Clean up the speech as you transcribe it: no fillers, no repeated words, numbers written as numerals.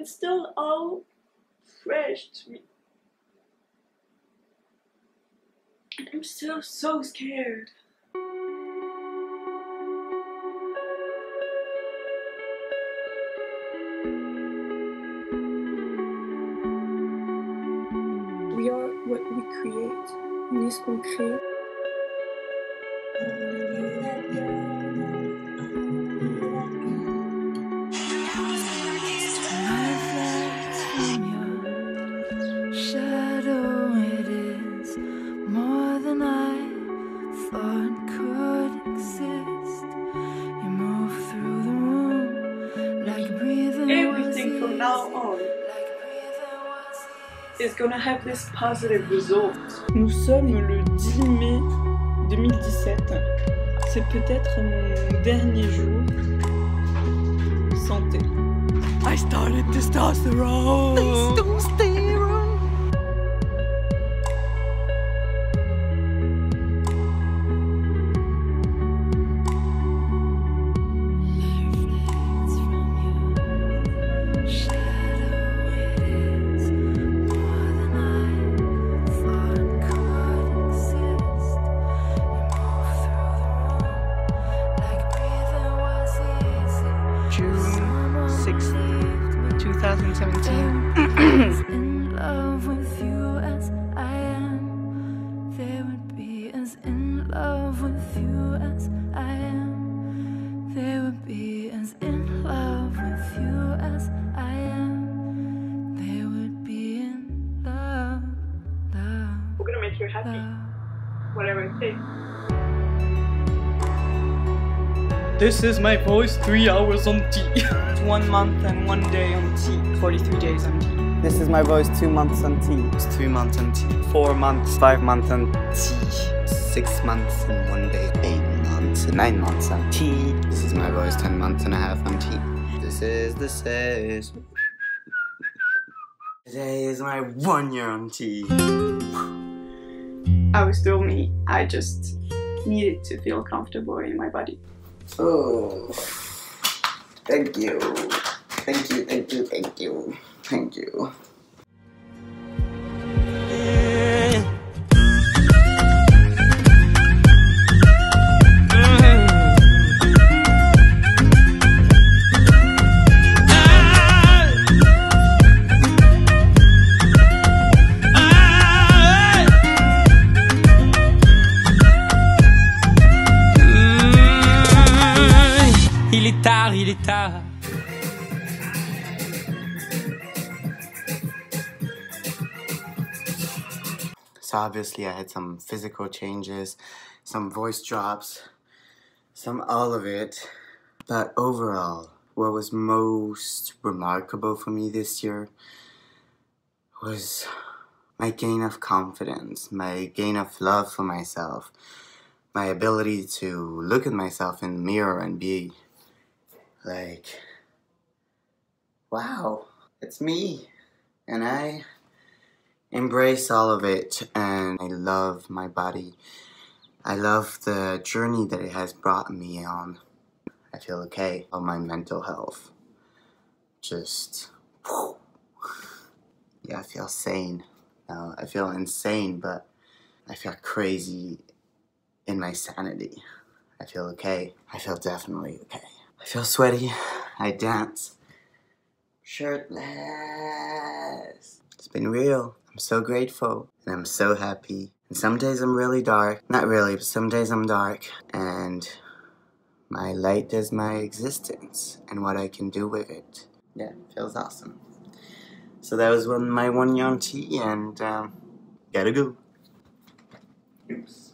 it's still all fresh to me. And I'm still so scared. We are what we create. On est ce qu'on crée. Shadow, it is more than I thought could exist. You move through the room like breathing. Everything from now on is gonna have this positive result. Nous sommes le 10 mai 2017. C'est peut-être mon dernier jour. Santé. I started testosterone. Testosterone. June 6th, 2017. In love with you as I am. They would be as in love with you as I am. They would be as in love with you as I am. They would be in love, love. We're gonna make you happy, whatever it takes. This is my voice 3 hours on T. 1 month and 1 day on T. 43 days on T. This is my voice 2 months on T. It's 2 months on T. 4 months, 5 months on T. 6 months and 1 day. 8 months and 9 months on T. This is my voice 10 months and a half on T. This is. Today is my 1 year on T. I was still me. I just needed to feel comfortable in my body. Oh, thank you. Thank you, thank you, thank you. Thank you. Il est tard. So obviously I had some physical changes, some voice drops, some all of it. But overall, what was most remarkable for me this year was my gain of confidence, my gain of love for myself, my ability to look at myself in the mirror and be like, wow, it's me. And I embrace all of it, and I love my body. I love the journey that it has brought me on. I feel okay on my mental health. Just, whew. Yeah, I feel sane. Now, I feel insane, but I feel crazy in my sanity. I feel okay. I feel definitely okay. I feel sweaty. I dance. Shirtless. It's been real. I'm so grateful. And I'm so happy. And some days I'm really dark. Not really, but some days I'm dark. And my light is my existence. And what I can do with it. Yeah, it feels awesome. So that was my 1 year on T, and gotta go. Oops.